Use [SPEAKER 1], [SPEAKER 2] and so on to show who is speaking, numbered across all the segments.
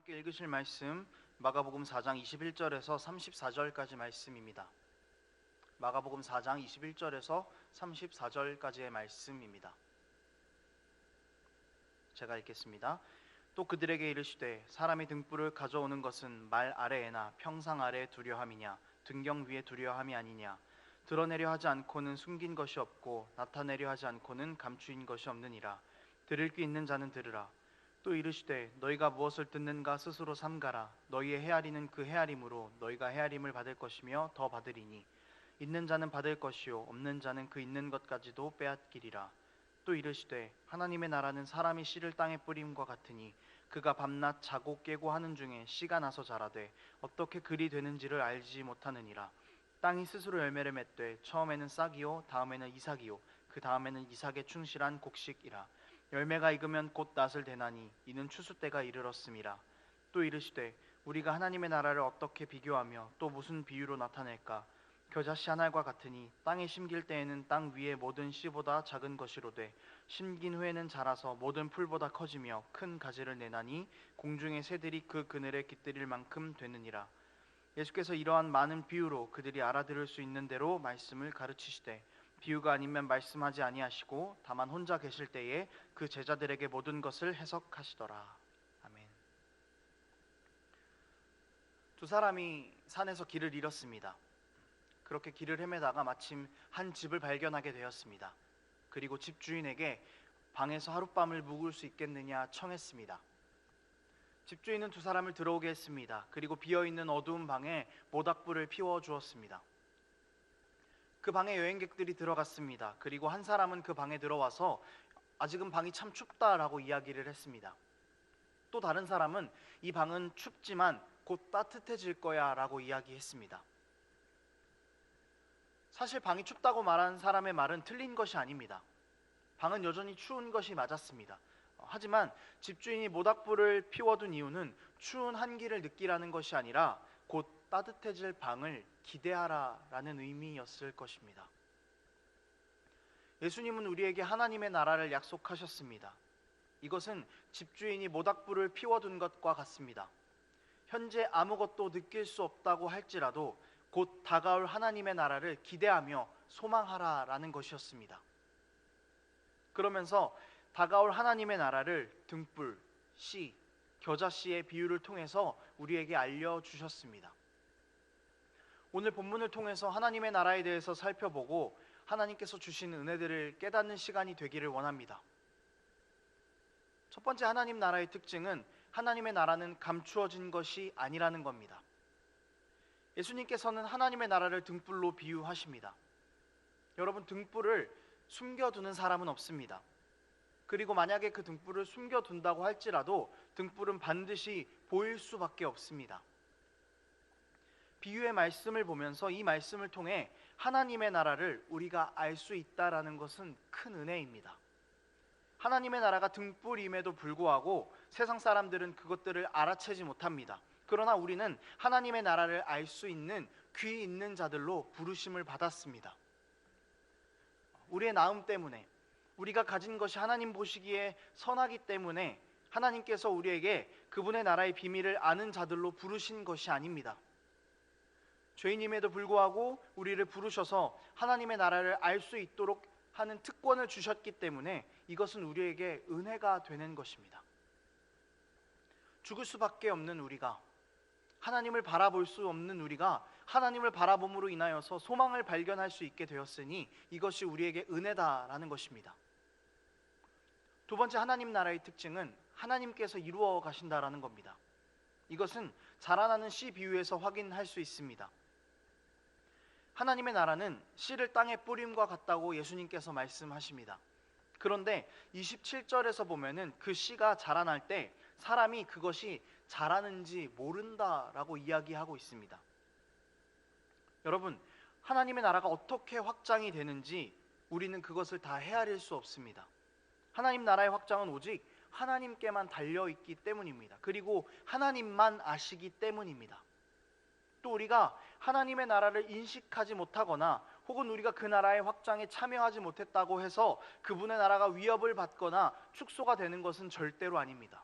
[SPEAKER 1] 함께 읽으실 말씀 마가복음 4장 21절에서 34절까지 말씀입니다. 마가복음 4장 21절에서 34절까지의 말씀입니다. 제가 읽겠습니다. 또 그들에게 이르시되 사람이 등불을 가져오는 것은 말 아래에나 평상 아래에 두려 함이냐 등경 위에 두려 함이 아니냐. 드러내려 하지 않고는 숨긴 것이 없고 나타내려 하지 않고는 감추인 것이 없느니라. 들을 귀 있는 자는 들으라. 또 이르시되 너희가 무엇을 듣는가 스스로 삼가라. 너희의 헤아리는 그 헤아림으로 너희가 헤아림을 받을 것이며 더 받으리니 있는 자는 받을 것이요 없는 자는 그 있는 것까지도 빼앗기리라. 또 이르시되 하나님의 나라는 사람이 씨를 땅에 뿌림과 같으니 그가 밤낮 자고 깨고 하는 중에 씨가 나서 자라되 어떻게 그리 되는지를 알지 못하느니라. 땅이 스스로 열매를 맺되 처음에는 싹이요 다음에는 이삭이요 그 다음에는 이삭에 충실한 곡식이라. 열매가 익으면 곧 낫을 대나니 이는 추수 때가 이르렀음이라. 또 이르시되 우리가 하나님의 나라를 어떻게 비교하며 또 무슨 비유로 나타낼까. 겨자씨 한 알과 같으니 땅에 심길 때에는 땅 위의 모든 씨보다 작은 것이로되 심긴 후에는 자라서 모든 풀보다 커지며 큰 가지를 내나니 공중의 새들이 그 그늘에 깃들일 만큼 되느니라. 예수께서 이러한 많은 비유로 그들이 알아들을 수 있는 대로 말씀을 가르치시되 비유가 아니면 말씀하지 아니하시고 다만 혼자 계실 때에 그 제자들에게 모든 것을 해석하시더라. 아멘. 두 사람이 산에서 길을 잃었습니다. 그렇게 길을 헤매다가 마침 한 집을 발견하게 되었습니다. 그리고 집주인에게 방에서 하룻밤을 묵을 수 있겠느냐 청했습니다. 집주인은 두 사람을 들어오게 했습니다. 그리고 비어있는 어두운 방에 모닥불을 피워주었습니다. 그 방에 여행객들이 들어갔습니다. 그리고 한 사람은 그 방에 들어와서 아직은 방이 참 춥다라고 이야기를 했습니다. 또 다른 사람은 이 방은 춥지만 곧 따뜻해질 거야 라고 이야기했습니다. 사실 방이 춥다고 말한 사람의 말은 틀린 것이 아닙니다. 방은 여전히 추운 것이 맞았습니다. 하지만 집주인이 모닥불을 피워둔 이유는 추운 한기를 느끼라는 것이 아니라 곧 따뜻해질 방을 기대하라라는 의미였을 것입니다. 예수님은 우리에게 하나님의 나라를 약속하셨습니다. 이것은 집주인이 모닥불을 피워둔 것과 같습니다. 현재 아무것도 느낄 수 없다고 할지라도 곧 다가올 하나님의 나라를 기대하며 소망하라라는 것이었습니다. 그러면서 다가올 하나님의 나라를 등불, 씨, 겨자씨의 비유를 통해서 우리에게 알려주셨습니다. 오늘 본문을 통해서 하나님의 나라에 대해서 살펴보고 하나님께서 주신 은혜들을 깨닫는 시간이 되기를 원합니다. 첫 번째 하나님 나라의 특징은 하나님의 나라는 감추어진 것이 아니라는 겁니다. 예수님께서는 하나님의 나라를 등불로 비유하십니다. 여러분, 등불을 숨겨두는 사람은 없습니다. 그리고 만약에 그 등불을 숨겨둔다고 할지라도 등불은 반드시 보일 수밖에 없습니다. 비유의 말씀을 보면서 이 말씀을 통해 하나님의 나라를 우리가 알 수 있다라는 것은 큰 은혜입니다. 하나님의 나라가 등불임에도 불구하고 세상 사람들은 그것들을 알아채지 못합니다. 그러나 우리는 하나님의 나라를 알 수 있는 귀 있는 자들로 부르심을 받았습니다. 우리의 나음 때문에, 우리가 가진 것이 하나님 보시기에 선하기 때문에 하나님께서 우리에게 그분의 나라의 비밀을 아는 자들로 부르신 것이 아닙니다. 죄인임에도 불구하고 우리를 부르셔서 하나님의 나라를 알 수 있도록 하는 특권을 주셨기 때문에 이것은 우리에게 은혜가 되는 것입니다. 죽을 수밖에 없는 우리가, 하나님을 바라볼 수 없는 우리가 하나님을 바라봄으로 인하여서 소망을 발견할 수 있게 되었으니 이것이 우리에게 은혜다라는 것입니다. 두 번째 하나님 나라의 특징은 하나님께서 이루어 가신다라는 겁니다. 이것은 자라나는 씨 비유에서 확인할 수 있습니다. 하나님의 나라는 씨를 땅에 뿌림과 같다고 예수님께서 말씀하십니다. 그런데 27절에서 보면은 그 씨가 자라날 때 사람이 그것이 자라는지 모른다라고 이야기하고 있습니다. 여러분, 하나님의 나라가 어떻게 확장이 되는지 우리는 그것을 다 헤아릴 수 없습니다. 하나님 나라의 확장은 오직 하나님께만 달려있기 때문입니다. 그리고 하나님만 아시기 때문입니다. 또 우리가 하나님의 나라를 인식하지 못하거나 혹은 우리가 그 나라의 확장에 참여하지 못했다고 해서 그분의 나라가 위협을 받거나 축소가 되는 것은 절대로 아닙니다.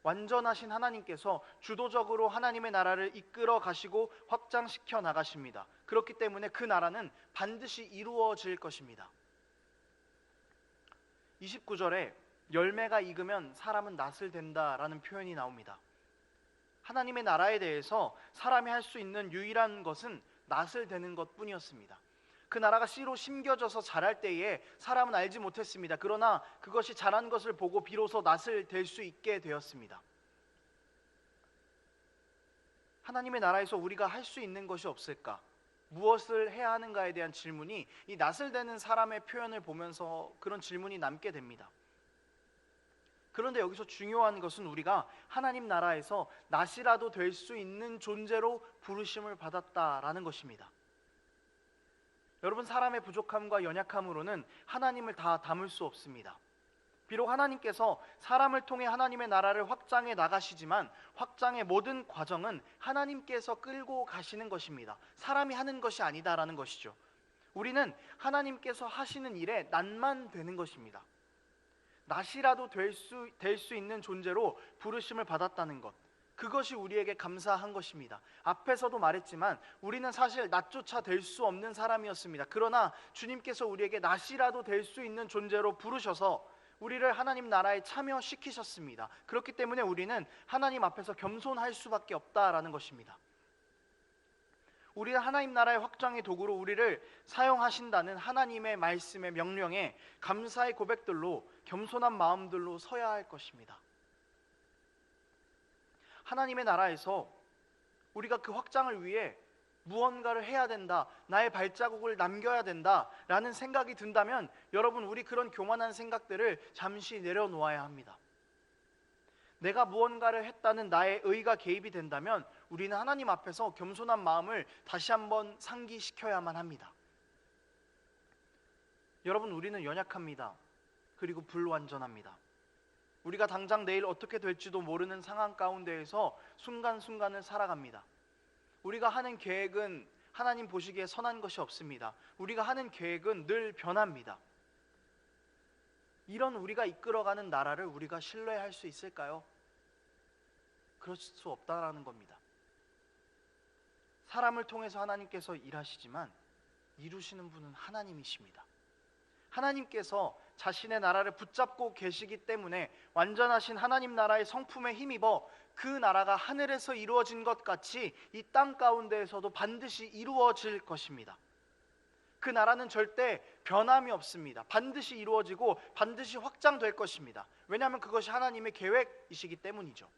[SPEAKER 1] 완전하신 하나님께서 주도적으로 하나님의 나라를 이끌어 가시고 확장시켜 나가십니다. 그렇기 때문에 그 나라는 반드시 이루어질 것입니다. 29절에 열매가 익으면 사람은 낫을 된다라는 표현이 나옵니다. 하나님의 나라에 대해서 사람이 할 수 있는 유일한 것은 낫을 되는 것뿐이었습니다. 그 나라가 씨로 심겨져서 자랄 때에 사람은 알지 못했습니다. 그러나 그것이 자란 것을 보고 비로소 낫을 될 수 있게 되었습니다. 하나님의 나라에서 우리가 할 수 있는 것이 없을까? 무엇을 해야 하는가에 대한 질문이 이 낫을 되는 사람의 표현을 보면서 그런 질문이 남게 됩니다. 그런데 여기서 중요한 것은 우리가 하나님 나라에서 낫이라도 될 수 있는 존재로 부르심을 받았다라는 것입니다. 여러분, 사람의 부족함과 연약함으로는 하나님을 다 담을 수 없습니다. 비록 하나님께서 사람을 통해 하나님의 나라를 확장해 나가시지만 확장의 모든 과정은 하나님께서 끌고 가시는 것입니다. 사람이 하는 것이 아니다라는 것이죠. 우리는 하나님께서 하시는 일에 낫만 되는 것입니다. 낫이라도 될 수 있는 존재로 부르심을 받았다는 것, 그것이 우리에게 감사한 것입니다. 앞에서도 말했지만 우리는 사실 낫조차 될 수 없는 사람이었습니다. 그러나 주님께서 우리에게 낫이라도 될 수 있는 존재로 부르셔서 우리를 하나님 나라에 참여시키셨습니다. 그렇기 때문에 우리는 하나님 앞에서 겸손할 수밖에 없다라는 것입니다. 우리는 하나님 나라의 확장의 도구로 우리를 사용하신다는 하나님의 말씀의 명령에 감사의 고백들로 겸손한 마음들로 서야 할 것입니다. 하나님의 나라에서 우리가 그 확장을 위해 무언가를 해야 된다, 나의 발자국을 남겨야 된다라는 생각이 든다면 여러분, 우리 그런 교만한 생각들을 잠시 내려놓아야 합니다. 내가 무언가를 했다는 나의 의가 개입이 된다면 우리는 하나님 앞에서 겸손한 마음을 다시 한번 상기시켜야만 합니다. 여러분, 우리는 연약합니다. 그리고 불완전합니다. 우리가 당장 내일 어떻게 될지도 모르는 상황 가운데에서 순간순간을 살아갑니다. 우리가 하는 계획은 하나님 보시기에 선한 것이 없습니다. 우리가 하는 계획은 늘 변합니다. 이런 우리가 이끌어가는 나라를 우리가 신뢰할 수 있을까요? 그럴 수 없다라는 겁니다. 사람을 통해서 하나님께서 일하시지만 이루시는 분은 하나님이십니다. 하나님께서 자신의 나라를 붙잡고 계시기 때문에 완전하신 하나님 나라의 성품에 힘입어 그 나라가 하늘에서 이루어진 것 같이 이 땅 가운데에서도 반드시 이루어질 것입니다. 그 나라는 절대 변함이 없습니다. 반드시 이루어지고 반드시 확장될 것입니다. 왜냐하면 그것이 하나님의 계획이시기 때문이죠.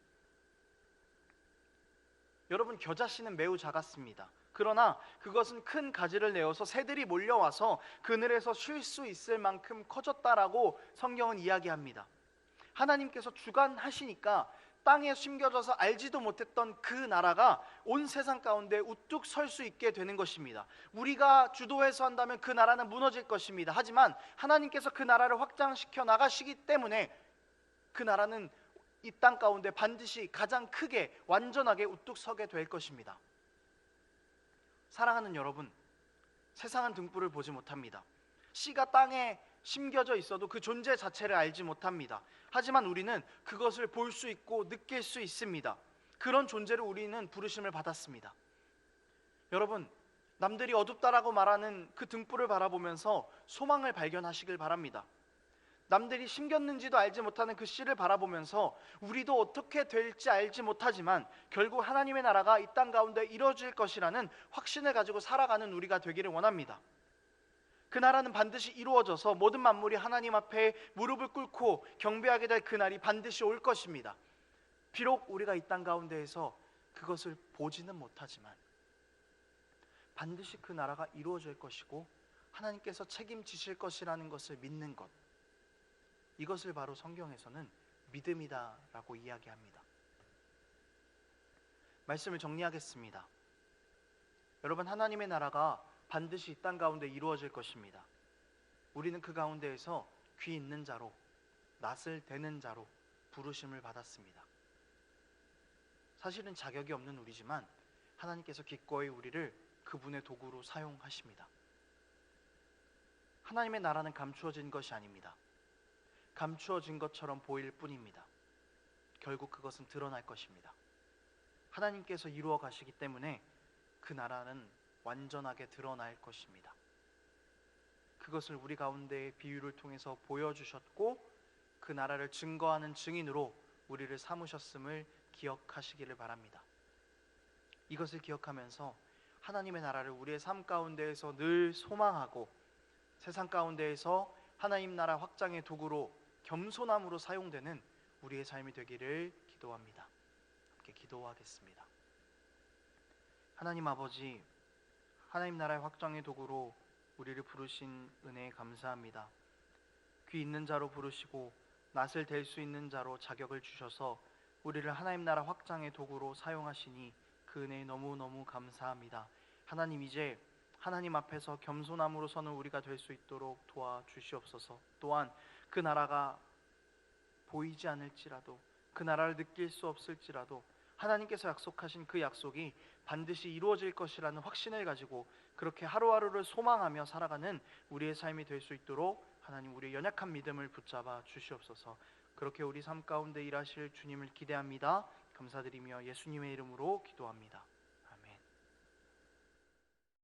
[SPEAKER 1] 여러분, 겨자씨는 매우 작았습니다. 그러나 그것은 큰 가지를 내어서 새들이 몰려와서 그늘에서 쉴 수 있을 만큼 커졌다라고 성경은 이야기합니다. 하나님께서 주관하시니까 땅에 숨겨져서 알지도 못했던 그 나라가 온 세상 가운데 우뚝 설 수 있게 되는 것입니다. 우리가 주도해서 한다면 그 나라는 무너질 것입니다. 하지만 하나님께서 그 나라를 확장시켜 나가시기 때문에 그 나라는 이 땅 가운데 반드시 가장 크게 완전하게 우뚝 서게 될 것입니다. 사랑하는 여러분, 세상은 등불을 보지 못합니다. 씨가 땅에 심겨져 있어도 그 존재 자체를 알지 못합니다. 하지만 우리는 그것을 볼 수 있고 느낄 수 있습니다. 그런 존재로 우리는 부르심을 받았습니다. 여러분, 남들이 어둡다라고 말하는 그 등불을 바라보면서 소망을 발견하시길 바랍니다. 남들이 심겼는지도 알지 못하는 그 씨를 바라보면서 우리도 어떻게 될지 알지 못하지만 결국 하나님의 나라가 이 땅 가운데 이루어질 것이라는 확신을 가지고 살아가는 우리가 되기를 원합니다. 그 나라는 반드시 이루어져서 모든 만물이 하나님 앞에 무릎을 꿇고 경배하게 될 그날이 반드시 올 것입니다. 비록 우리가 이 땅 가운데에서 그것을 보지는 못하지만 반드시 그 나라가 이루어질 것이고 하나님께서 책임지실 것이라는 것을 믿는 것, 이것을 바로 성경에서는 믿음이다라고 이야기합니다. 말씀을 정리하겠습니다. 여러분, 하나님의 나라가 반드시 이 땅 가운데 이루어질 것입니다. 우리는 그 가운데에서 귀 있는 자로, 낫을 대는 자로 부르심을 받았습니다. 사실은 자격이 없는 우리지만 하나님께서 기꺼이 우리를 그분의 도구로 사용하십니다. 하나님의 나라는 감추어진 것이 아닙니다. 감추어진 것처럼 보일 뿐입니다. 결국 그것은 드러날 것입니다. 하나님께서 이루어 가시기 때문에 그 나라는 완전하게 드러날 것입니다. 그것을 우리 가운데의 비유를 통해서 보여주셨고 그 나라를 증거하는 증인으로 우리를 삼으셨음을 기억하시기를 바랍니다. 이것을 기억하면서 하나님의 나라를 우리의 삶 가운데에서 늘 소망하고 세상 가운데에서 하나님 나라 확장의 도구로 겸손함으로 사용되는 우리의 삶이 되기를 기도합니다. 함께 기도하겠습니다. 하나님 아버지, 하나님 나라의 확장의 도구로 우리를 부르신 은혜에 감사합니다. 귀 있는 자로 부르시고 낯을 댈 수 있는 자로 자격을 주셔서 우리를 하나님 나라 확장의 도구로 사용하시니 그 은혜에 너무너무 감사합니다. 하나님, 이제 하나님 앞에서 겸손함으로 서는 우리가 될 수 있도록 도와주시옵소서. 또한 그 나라가 보이지 않을지라도, 그 나라를 느낄 수 없을지라도 하나님께서 약속하신 그 약속이 반드시 이루어질 것이라는 확신을 가지고 그렇게 하루하루를 소망하며 살아가는 우리의 삶이 될 수 있도록 하나님, 우리의 연약한 믿음을 붙잡아 주시옵소서. 그렇게 우리 삶 가운데 일하실 주님을 기대합니다. 감사드리며 예수님의 이름으로 기도합니다.